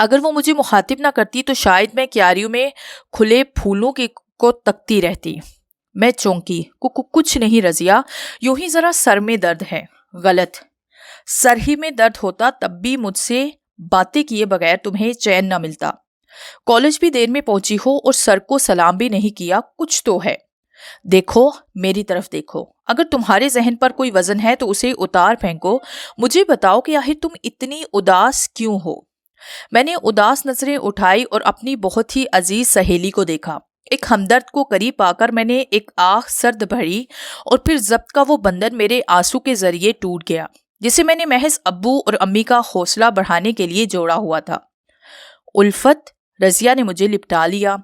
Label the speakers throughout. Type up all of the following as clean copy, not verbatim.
Speaker 1: اگر وہ مجھے مخاطب نہ کرتی تو شاید میں کیاریوں میں کھلے پھولوں کو تکتی رہتی۔ میں چونکی، کچھ نہیں رضیہ، یوں ہی ذرا سر میں درد ہے۔ غلط، سر ہی میں درد ہوتا تب بھی مجھ سے باتیں کیے بغیر تمہیں چین نہ ملتا۔ کالج بھی دیر میں پہنچی ہو اور سر کو سلام بھی نہیں کیا، کچھ تو ہے۔ دیکھو، میری طرف دیکھو، اگر تمہارے ذہن پر کوئی وزن ہے تو اسے اتار پھینکو۔ مجھے بتاؤ کہ آخر تم اتنی اداس کیوں ہو؟ میں نے اداس نظریں اٹھائی اور اپنی بہت ہی عزیز سہیلی کو دیکھا۔ ایک ہمدرد کو قریب پا کر میں نے ایک آہ سرد بھری اور پھر ضبط کا وہ بندھن میرے آنسو کے ذریعے ٹوٹ گیا جسے میں نے محض ابو اور امی کا حوصلہ بڑھانے کے لیے جوڑا ہوا تھا۔ الفت، رضیہ نے مجھے لپٹا لیا۔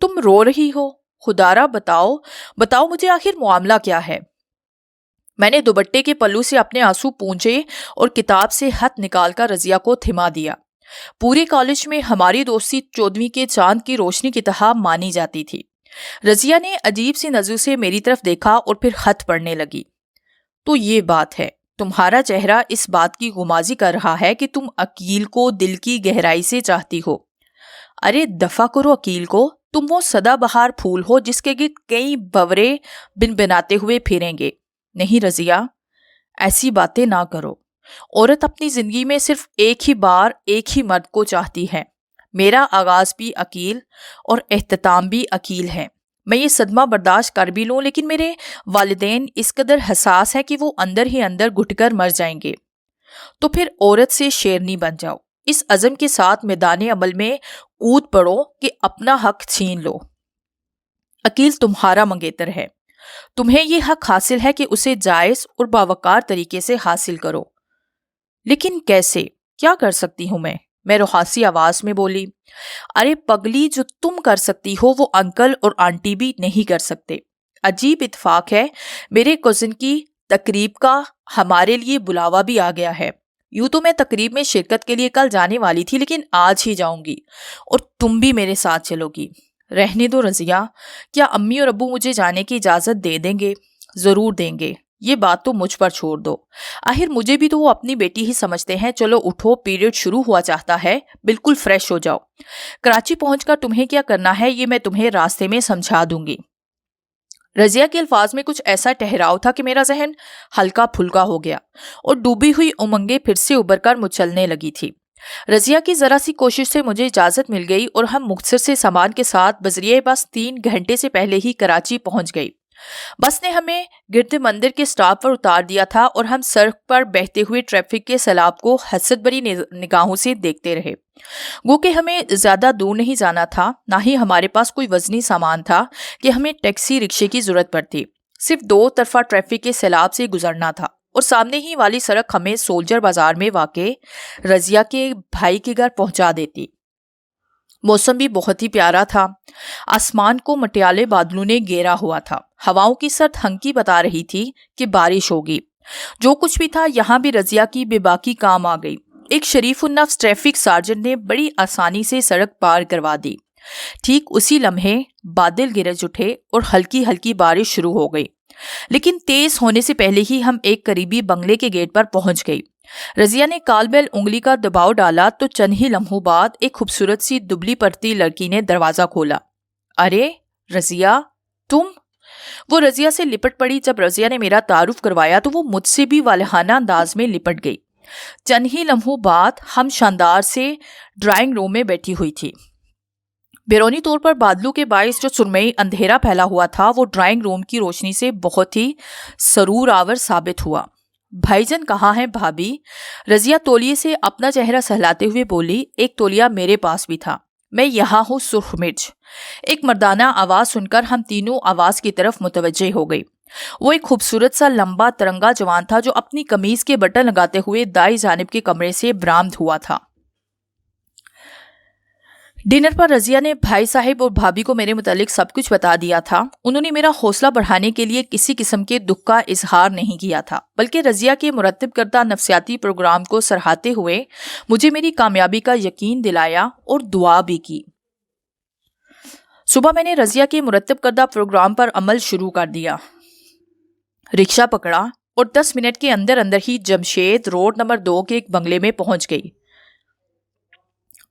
Speaker 1: تم رو رہی ہو؟ خدارا بتاؤ مجھے آخر معاملہ کیا ہے؟ میں نے دوپٹے کے پلو سے اپنے آنسو پونچھے اور کتاب سے ہاتھ نکال کر رضیہ کو تھما دیا۔ پورے کالج میں ہماری دوستی 14ویں کے چاند کی روشنی کی طرح مانی جاتی تھی۔ رضیہ نے عجیب سی نظروں سے میری طرف دیکھا اور پھر خط پڑھنے لگی۔ تو یہ بات ہے، تمہارا چہرہ اس بات کی غمازی کر رہا ہے کہ تم عقیل کو دل کی گہرائی سے چاہتی ہو۔ ارے دفع کرو عقیل کو، تم وہ سدا بہار پھول ہو جس کے گرد کئی بورے بناتے ہوئے پھریں گے۔ نہیں رضیہ، ایسی باتیں نہ کرو۔ عورت اپنی زندگی میں صرف ایک ہی بار ایک ہی مرد کو چاہتی ہے۔ میرا آغاز بھی عقیل اور اختتام بھی عقیل ہے۔ میں یہ صدمہ برداشت کر بھی لوں، لیکن میرے والدین اس قدر حساس ہیں کہ وہ اندر ہی اندر گھٹ کر مر جائیں گے۔ تو پھر عورت سے شیرنی بن جاؤ، اس عزم کے ساتھ میدان عمل میں کود پڑو کہ اپنا حق چھین لو۔ عقیل تمہارا منگیتر ہے، تمہیں یہ حق حاصل ہے کہ اسے جائز اور باوقار طریقے سے حاصل کرو۔ لیکن کیسے؟ کیا کر سکتی ہوں میں رخاصی آواز میں بولی۔ ارے پگلی، جو تم کر سکتی ہو وہ انکل اور آنٹی بھی نہیں کر سکتے۔ عجیب اتفاق ہے، میرے کزن کی تقریب کا ہمارے لیے بلاوا بھی آ گیا ہے۔ یوں تو میں تقریب میں شرکت کے لیے کل جانے والی تھی، لیکن آج ہی جاؤں گی اور تم بھی میرے ساتھ چلو گی۔ رہنے دو رضیہ، کیا امی اور ابو مجھے جانے کی اجازت دے دیں گے؟ ضرور دیں گے، یہ بات تو مجھ پر چھوڑ دو، آخر مجھے بھی تو وہ اپنی بیٹی ہی سمجھتے ہیں۔ چلو اٹھو، پیریڈ شروع ہوا چاہتا ہے، بالکل فریش ہو جاؤ۔ کراچی پہنچ کر تمہیں کیا کرنا ہے یہ میں تمہیں راستے میں سمجھا دوں گی۔ رضیہ کے الفاظ میں کچھ ایسا ٹھہراؤ تھا کہ میرا ذہن ہلکا پھلکا ہو گیا اور ڈوبی ہوئی امنگیں پھر سے ابھر کر مچلنے لگی تھی۔ رضیہ کی ذرا سی کوشش سے مجھے اجازت مل گئی اور ہم مختصر سے سامان کے ساتھ بذریعہ بس 3 گھنٹے سے پہلے ہی کراچی پہنچ گئی۔ بس نے ہمیں گرد مندر کے سٹاپ پر اتار دیا تھا اور ہم سڑک پر بہتے ہوئے ٹریفک کے سیلاب کو حسرت بھری نگاہوں سے دیکھتے رہے۔ گو کہ ہمیں زیادہ دور نہیں جانا تھا، نہ ہی ہمارے پاس کوئی وزنی سامان تھا کہ ہمیں ٹیکسی رکشے کی ضرورت پڑتی۔ صرف 2 طرفہ ٹریفک کے سیلاب سے گزرنا تھا اور سامنے ہی والی سڑک ہمیں سولجر بازار میں واقع رضیہ کے بھائی کے گھر پہنچا دیتی۔ موسم بھی بہت ہی پیارا تھا، آسمان کو مٹیالے بادلوں نے گھیرا ہوا تھا۔ ہواؤں کی سرد ہنکی بتا رہی تھی کہ بارش ہوگی۔ جو کچھ بھی تھا یہاں بھی رضیہ کی بے باکی کام آ گئی۔ ایک شریف النفس ٹریفک سارجنٹ نے بڑی آسانی سے سڑک پار کروا دی۔ ٹھیک اسی لمحے بادل گرج اٹھے اور ہلکی ہلکی بارش شروع ہو گئی، لیکن تیز ہونے سے پہلے ہی ہم ایک قریبی بنگلے کے گیٹ پر پہنچ گئی۔ رضیہ نے کال بیل انگلی کا دباؤ ڈالا تو چند ہی لمحوں بعد ایک خوبصورت سی دبلی پڑتی لڑکی نے دروازہ کھولا۔ ارے رضیہ، تم؟ وہ رضیہ سے لپٹ پڑی۔ جب رضیہ نے میرا تعارف کروایا تو وہ مجھ سے بھی والہانہ انداز میں لپٹ گئی۔ چند ہی لمحوں بعد ہم شاندار سے ڈرائنگ روم میں بیٹھی ہوئی تھی۔ بیرونی طور پر بادلوں کے باعث جو سرمئی اندھیرا پھیلا ہوا تھا وہ ڈرائنگ روم کی روشنی سے بہت ہی سرور آور ثابت ہوا۔ بھائی جان کہاں ہیں بھابھی؟ رضیہ تولیے سے اپنا چہرہ سہلاتے ہوئے بولی۔ ایک تولیہ میرے پاس بھی تھا، میں یہاں ہوں سرخ مرچ۔ ایک مردانہ آواز سن کر ہم تینوں آواز کی طرف متوجہ ہو گئی۔ وہ ایک خوبصورت سا لمبا ترنگا جوان تھا جو اپنی قمیض کے بٹن لگاتے ہوئے دائیں جانب کے کمرے سے برآمد ہوا تھا۔ ڈنر پر رضیہ نے بھائی صاحب اور بھابھی کو میرے متعلق سب کچھ بتا دیا تھا۔ انہوں نے میرا حوصلہ بڑھانے کے لیے کسی قسم کے دکھ کا اظہار نہیں کیا تھا، بلکہ رضیہ کے مرتب کردہ نفسیاتی پروگرام کو سراہتے ہوئے مجھے میری کامیابی کا یقین دلایا اور دعا بھی کی۔ صبح میں نے رضیہ کے مرتب کردہ پروگرام پر عمل شروع کر دیا۔ رکشہ پکڑا اور 10 منٹ کے اندر ہی جمشید روڈ نمبر 2 کے ایک بنگلے میں پہنچ گئی۔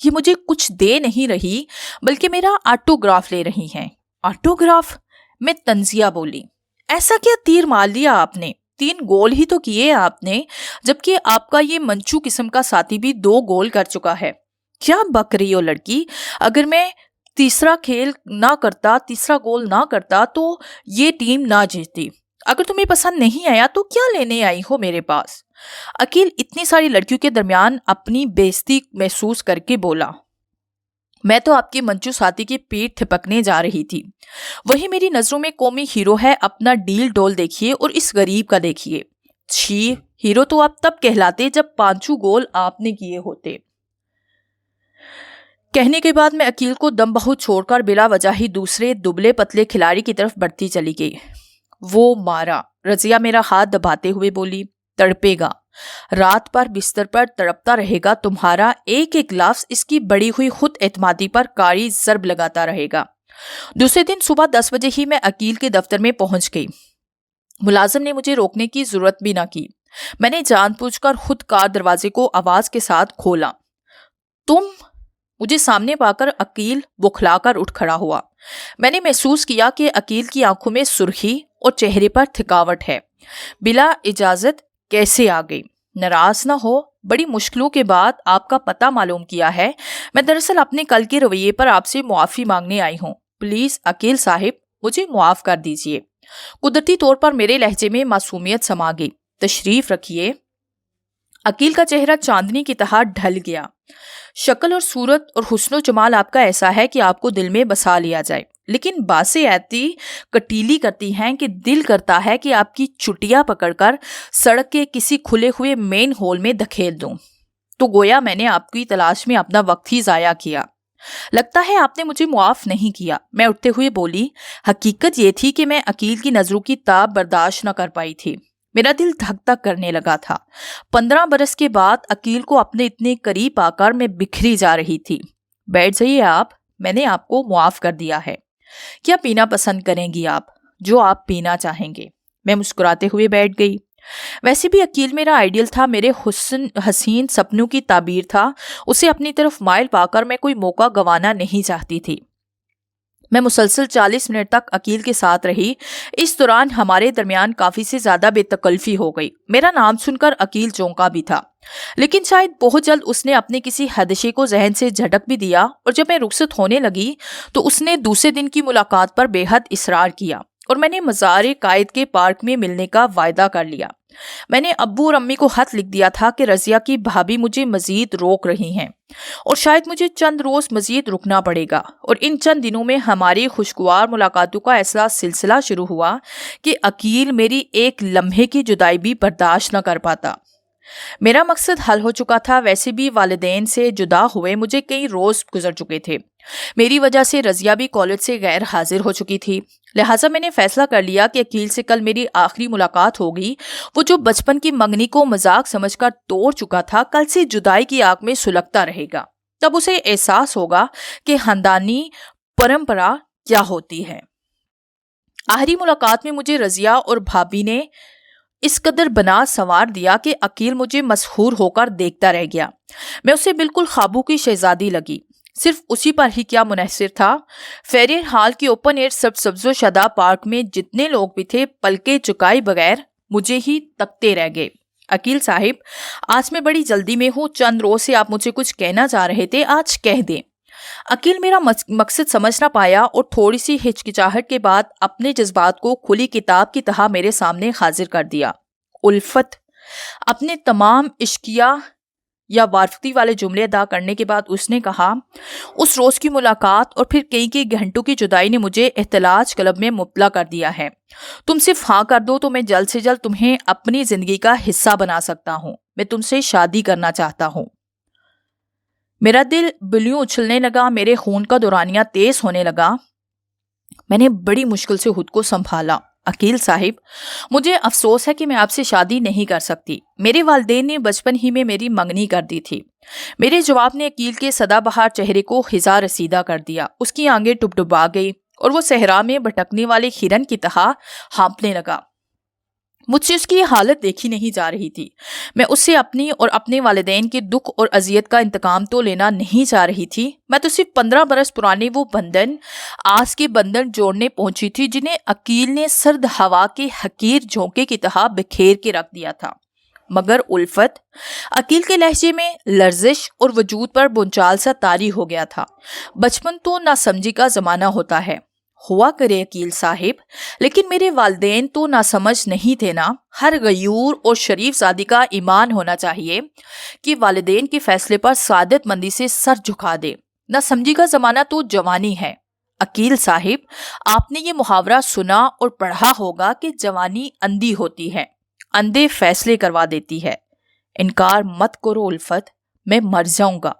Speaker 1: یہ مجھے کچھ دے نہیں رہی بلکہ میرا آٹوگراف لے رہی ہیں۔ آٹوگراف؟ میں طنزیہ بولی۔ ایسا کیا تیر مار لیا آپ نے؟ 3 گول ہی تو کیے آپ نے، جبکہ آپ کا یہ منچو قسم کا ساتھی بھی 2 گول کر چکا ہے۔ کیا بک رہی ہو لڑکی؟ اگر میں تیسرا گول نہ کرتا تو یہ ٹیم نہ جیتتی۔ اگر تمہیں پسند نہیں آیا تو کیا لینے آئی ہو میرے پاس؟ عقیل اتنی ساری لڑکیوں کے درمیان اپنی بے عزتی محسوس کر کے بولا۔ میں تو آپ کے منچو ساتھی کی پیٹ تھپکنے جا رہی تھی۔ وہی میری نظروں میں قومی ہیرو ہے، اپنا ڈیل ڈول دیکھیے اور اس غریب کا دیکھیے۔ چھی، ہیرو تو آپ تب کہلاتے جب 5 گول آپ نے کیے ہوتے۔ کہنے کے بعد میں عقیل کو دم بہت چھوڑ کر بلا وجہ ہی دوسرے دبلے پتلے کھلاڑی کی طرف بڑھتی چلی گئی۔ وہ مارا، رضیہ میرا ہاتھ دباتے ہوئے بولی، تڑپے گا، رات پر بستر پر تڑپتا رہے گا، تمہارا ایک ایک لفظ اس کی بڑی ہوئی خود اعتمادی پر کاری ضرب لگاتا رہے گا۔ دوسرے دن صبح 10 بجے ہی میں عقیل کے دفتر میں پہنچ گئی۔ ملازم نے مجھے روکنے کی ضرورت بھی نہ کی۔ میں نے جان بوجھ کر خود کار دروازے کو آواز کے ساتھ کھولا۔ تم؟ مجھے سامنے پا کر عقیل بکھلا کر اٹھ کھڑا ہوا۔ میں نے محسوس کیا کہ عقیل کی آنکھوں میں سرخی اور چہرے پر تھکاوٹ ہے۔ بلا اجازت کیسے آ گئی؟ ناراض نہ ہو، بڑی مشکلوں کے بعد آپ کا پتہ معلوم کیا ہے۔ میں دراصل اپنے کل کے رویے پر آپ سے معافی مانگنے آئی ہوں۔ پلیز عقیل صاحب، مجھے معاف کر دیجیے۔ قدرتی طور پر میرے لہجے میں معصومیت سما گئی۔ تشریف رکھیے۔ عقیل کا چہرہ چاندنی کی طرح ڈھل گیا۔ شکل اور صورت اور حسن و جمال آپ کا ایسا ہے کہ آپ کو دل میں بسا لیا جائے، لیکن باتیں ایسی کٹیلی کرتی ہیں کہ دل کرتا ہے کہ آپ کی چٹیا پکڑ کر سڑک کے کسی کھلے ہوئے مین ہول میں دھکیل دوں۔ تو گویا میں نے آپ کی تلاش میں اپنا وقت ہی ضائع کیا۔ لگتا ہے آپ نے مجھے معاف نہیں کیا۔ میں اٹھتے ہوئے بولی، حقیقت یہ تھی کہ میں عقیل کی نظروں کی تاب برداشت نہ کر پائی تھی۔ میرا دل دھک دھک کرنے لگا تھا۔ 15 برس کے بعد عقیل کو اپنے اتنے قریب آ کر میں بکھری جا رہی تھی۔ بیٹھ جائیے آپ، میں نے آپ کو معاف کر دیا ہے۔ کیا پینا پسند کریں گی آپ؟ جو آپ پینا چاہیں گے۔ میں مسکراتے ہوئے بیٹھ گئی۔ ویسے بھی عقیل میرا آئیڈیل تھا، میرے حسین سپنوں کی تعبیر تھا۔ اسے اپنی طرف مائل پا کر میں کوئی موقع گنوانا نہیں چاہتی تھی۔ میں مسلسل 40 منٹ تک عقیل کے ساتھ رہی۔ اس دوران ہمارے درمیان کافی سے زیادہ بے تکلفی ہو گئی۔ میرا نام سن کر عقیل چونکا بھی تھا، لیکن شاید بہت جلد اس نے اپنے کسی خدشے کو ذہن سے جھٹک بھی دیا، اور جب میں رخصت ہونے لگی تو اس نے دوسرے دن کی ملاقات پر بے حد اصرار کیا، اور میں نے مزار قائد کے پارک میں ملنے کا وعدہ کر لیا۔ میں نے ابو اور امی کو خط لکھ دیا تھا کہ رضیہ کی بھابھی مجھے مزید روک رہی ہیں، اور شاید مجھے چند روز مزید رکنا پڑے گا، اور ان چند دنوں میں ہماری خوشگوار ملاقاتوں کا ایسا سلسلہ شروع ہوا کہ عقیل میری ایک لمحے کی جدائی بھی برداشت نہ کر پاتا۔ میرا مقصد حل ہو چکا تھا۔ ویسے بھی والدین سے جدا ہوئے مجھے کئی روز گزر چکے تھے۔ میری وجہ سے رضیہ بھی کالج سے غیر حاضر ہو چکی تھی، لہٰذا میں نے فیصلہ کر لیا کہ عقیل سے کل میری آخری ملاقات ہوگی۔ وہ جو بچپن کی منگنی کو مذاق سمجھ کر توڑ چکا تھا، کل سے جدائی کی آگ میں سلگتا رہے گا۔ تب اسے احساس ہوگا کہ خاندانی پرمپرا کیا ہوتی ہے۔ آخری ملاقات میں مجھے رضیہ اور بھابھی نے اس قدر بنا سنوار دیا کہ عقیل مجھے مسحور ہو کر دیکھتا رہ گیا۔ میں اسے بالکل خوابوں کی شہزادی لگی۔ صرف اسی پر ہی کیا منحصر تھا، فیریئر ہال کی اوپن ایئر سبز و شدہ پارک میں جتنے لوگ بھی تھے پلکیں چکائے بغیر مجھے ہی تکتے رہ گئے۔ عقیل صاحب، آج میں بڑی جلدی میں ہوں، چند روز سے آپ مجھے کچھ کہنا چاہ رہے تھے، آج کہہ دیں۔ عقیل میرا مقصد سمجھ نہ پایا اور تھوڑی سی ہچکچاہٹ کے بعد اپنے جذبات کو کھلی کتاب کی طرح میرے سامنے حاضر کر دیا۔ الفت۔ اپنے تمام عشقیہ یا وارفتی والے جملے ادا کرنے کے بعد اس نے کہا، اس روز کی ملاقات اور پھر کئی گھنٹوں کی جدائی نے مجھے احتلاج کلب میں مبتلا کر دیا ہے۔ تم صرف ہاں کر دو تو میں جلد سے جلد تمہیں اپنی زندگی کا حصہ بنا سکتا ہوں۔ میں تم سے شادی کرنا چاہتا ہوں۔ میرا دل بلیوں اچھلنے لگا، میرے خون کا دورانیہ تیز ہونے لگا۔ میں نے بڑی مشکل سے خود کو سنبھالا۔ عقیل صاحب، مجھے افسوس ہے کہ میں آپ سے شادی نہیں کر سکتی۔ میرے والدین نے بچپن ہی میں میری منگنی کر دی تھی۔ میرے جواب نے عقیل کے سدا بہار چہرے کو خزاں رسیدہ کر دیا۔ اس کی آنکھیں ڈبڈبا گئی اور وہ صحرا میں بھٹکنے والے ہرن کی طرح ہانپنے لگا۔ مجھ سے اس کی یہ حالت دیکھی نہیں جا رہی تھی۔ میں اس سے اپنی اور اپنے والدین کے دکھ اور اذیت کا انتقام تو لینا نہیں چاہ رہی تھی، میں تو صرف 15 برس پرانے وہ بندھن، آس کے بندھن جوڑنے پہنچی تھی جنہیں عقیل نے سرد ہوا کے حقیر جھونکے کی طرح بکھیر کے رکھ دیا تھا۔ مگر الفت، عقیل کے لہجے میں لرزش اور وجود پر بنچال سا طاری ہو گیا تھا۔ بچپن تو ناسمجھی کا زمانہ ہوتا ہے، ہوا کرے عقیل صاحب، لیکن میرے والدین تو ناسمجھ نہیں تھے نا۔ ہر غیور اور شریف زادی کا ایمان ہونا چاہیے کہ والدین کے فیصلے پر سعادت مندی سے سر جھکا دے۔ ناسمجھی کا زمانہ تو جوانی ہے۔ عقیل صاحب، آپ نے یہ محاورہ سنا اور پڑھا ہوگا کہ جوانی اندھی ہوتی ہے، اندھے فیصلے کروا دیتی ہے۔ انکار مت کرو الفت، میں مر جاؤں گا،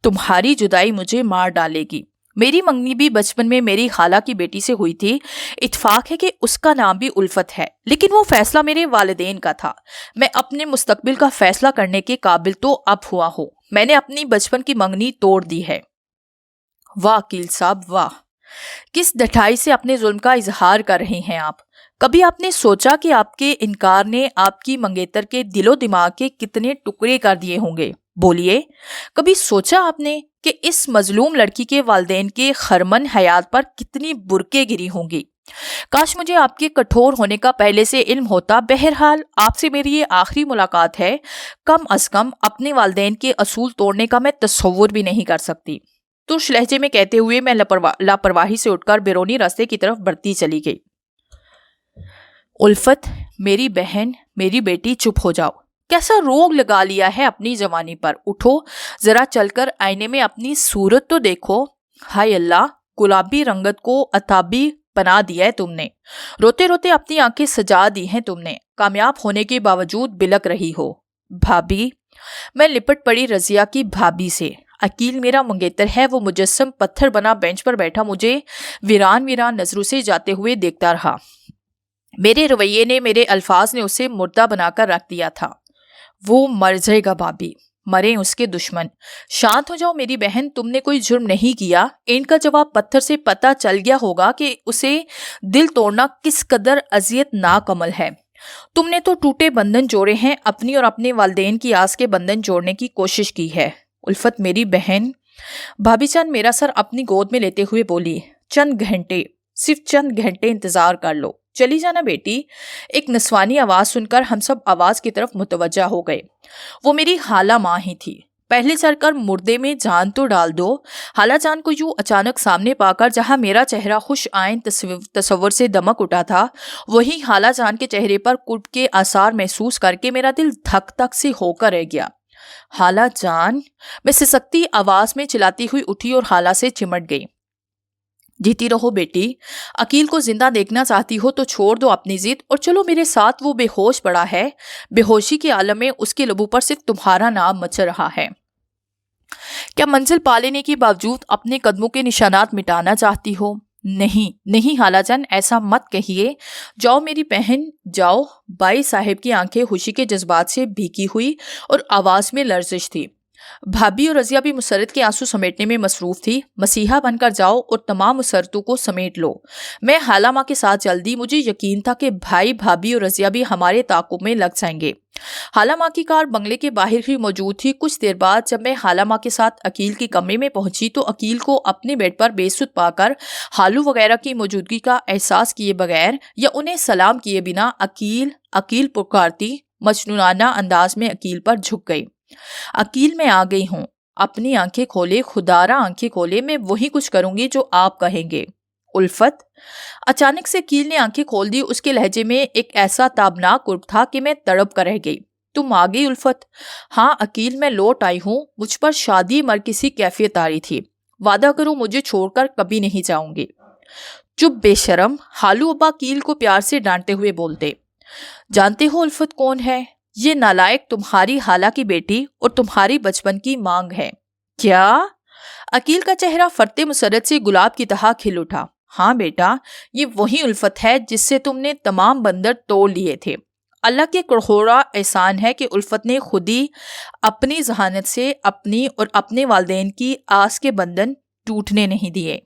Speaker 1: تمہاری جدائی مجھے مار ڈالے گی۔ میری منگنی بھی بچپن میں میری خالہ کی بیٹی سے ہوئی تھی، اتفاق ہے کہ اس کا نام بھی الفت ہے، لیکن وہ فیصلہ میرے والدین کا تھا۔ میں اپنے مستقبل کا فیصلہ کرنے کے قابل تو اب ہوا ہوں، میں نے اپنی بچپن کی منگنی توڑ دی ہے۔ واہ عقیل صاحب واہ، کس ڈٹھائی سے اپنے ظلم کا اظہار کر رہے ہیں آپ۔ کبھی آپ نے سوچا کہ آپ کے انکار نے آپ کی منگیتر کے دل و دماغ کے کتنے ٹکڑے کر دیے ہوں گے؟ بولیے، کبھی سوچا آپ نے کہ اس مظلوم لڑکی کے والدین کے خرمن حیات پر کتنی برقعیں گری ہوں گی؟ کاش مجھے آپ کے کٹھور ہونے کا پہلے سے علم ہوتا۔ بہرحال آپ سے میری یہ آخری ملاقات ہے، کم از کم اپنے والدین کے اصول توڑنے کا میں تصور بھی نہیں کر سکتی۔ ترش لہجے میں کہتے ہوئے میں لاپرواہی سے اٹھ کر بیرونی راستے کی طرف بڑھتی چلی گئی۔ الفت، میری بہن، میری بیٹی، چپ ہو جاؤ۔ کیسا روگ لگا لیا ہے اپنی جوانی پر؟ اٹھو، ذرا چل کر آئینے میں اپنی صورت تو دیکھو۔ ہائے اللہ، گلابی رنگت کو عتابی بنا دیا ہے تم نے، روتے روتے اپنی آنکھیں سجا دی ہیں تم نے، کامیاب ہونے کے باوجود بلک رہی ہو۔ بھابی، میں لپٹ پڑی رضیہ کی بھابی سے۔ عقیل میرا منگیتر ہے، وہ مجسم پتھر بنا بینچ پر بیٹھا مجھے ویران ویران نظروں سے جاتے ہوئے دیکھتا رہا۔ میرے رویے نے، میرے الفاظ نے اسے مردہ بنا کر رکھ دیا تھا۔ وہ مر جائے گا بھابی، مریں اس کے دشمن۔ شانت ہو جاؤ میری بہن، تم نے کوئی جرم نہیں کیا۔ ان کا جواب پتھر سے پتہ چل گیا ہوگا کہ اسے دل توڑنا کس قدر اذیت ناک عمل ہے۔ تم نے تو ٹوٹے بندھن جوڑے ہیں، اپنی اور اپنے والدین کی آس کے بندھن جوڑنے کی کوشش کی ہے۔ الفت میری بہن، بھابی چند میرا سر اپنی گود میں لیتے ہوئے بولی، چند گھنٹے، صرف چند گھنٹے انتظار کر لو، چلی جانا بیٹی۔ ایک نسوانی آواز سن کر ہم سب آواز کی طرف متوجہ ہو گئے۔ وہ میری خالہ ماں ہی تھی۔ پہلے چڑھ کر مردے میں جان تو ڈال دو۔ خالہ جان کو یوں اچانک سامنے پا کر جہاں میرا چہرہ خوش آئین تصور سے دمک اٹھا تھا، وہی خالہ جان کے چہرے پر قرب کے آثار محسوس کر کے میرا دل دھک دھک سے ہو کر رہ گیا۔ خالہ جان، میں سسکتی آواز میں چلاتی ہوئی اٹھی اور خالہ سے چمٹ گئی۔ جیتی رہو بیٹی، عقیل کو زندہ دیکھنا چاہتی ہو تو چھوڑ دو اپنی ضد اور چلو میرے ساتھ، وہ بے ہوش پڑا ہے، بے ہوشی کے عالم میں اس کے لبوں پر صرف تمہارا نام مچ رہا ہے۔ کیا منزل پا لینے کے باوجود اپنے قدموں کے نشانات مٹانا چاہتی ہو؟ نہیں نہیں خالہ جان، ایسا مت کہیے۔ جاؤ میری بہن جاؤ۔ بائی صاحب کی آنکھیں خوشی کے جذبات سے بھیگی ہوئی اور آواز میں لرزش تھی۔ بھابی اور رضیہ بھی مسرت کے آنسو سمیٹنے میں مصروف تھی۔ مسیحا بن کر جاؤ اور تمام مسرتوں کو سمیٹ لو۔ میں خالہ ماں کے ساتھ چل دی۔ مجھے یقین تھا کہ بھائی، بھابی اور رضیہ بھی ہمارے تعاقب میں لگ جائیں گے۔ خالہ ماں کی کار بنگلے کے باہر ہی موجود تھی۔ کچھ دیر بعد جب میں خالہ ماں کے ساتھ عقیل کے کمرے میں پہنچی تو عقیل کو اپنے بیڈ پر بے سود پا کر خالو وغیرہ کی موجودگی کا احساس کیے بغیر یا انہیں سلام کیے بنا عقیل پکارتی مجنونانہ انداز میں عقیل پر جھک گئی۔ عقیل، میں آ گئی ہوں، اپنی آنکھیں کھولے، خدارا آنکھیں کھولے، میں وہی کچھ کروں گی جو آپ کہیں گے۔ الفت، اچانک سے عقیل نے آنکھیں کھول دی۔ اس کے لہجے میں ایک ایسا تابناک قرب تھا کہ میں تڑپ کر رہ گئی۔ تم آ گئی الفت؟ ہاں عقیل، میں لوٹ آئی ہوں۔ مجھ پر شادی مر کسی کیفیت آ رہی تھی۔ وعدہ کرو مجھے چھوڑ کر کبھی نہیں جاؤں گی۔ چپ بے شرم، خالو ابا عقیل کو پیار سے ڈانٹتے ہوئے بولتے۔ جانتے ہو الفت کون ہے؟ یہ نالائق تمہاری خالہ کی بیٹی اور تمہاری بچپن کی مانگ ہے۔ کیا؟ عقیل کا چہرہ فرتے مسرت سے گلاب کی طرح کھل اٹھا۔ ہاں بیٹا، یہ وہی الفت ہے جس سے تم نے تمام بندر توڑ لیے تھے۔ اللہ کے کڑخوڑا احسان ہے کہ الفت نے خود ہی اپنی ذہانت سے اپنی اور اپنے والدین کی آس کے بندھن ٹوٹنے نہیں دیے۔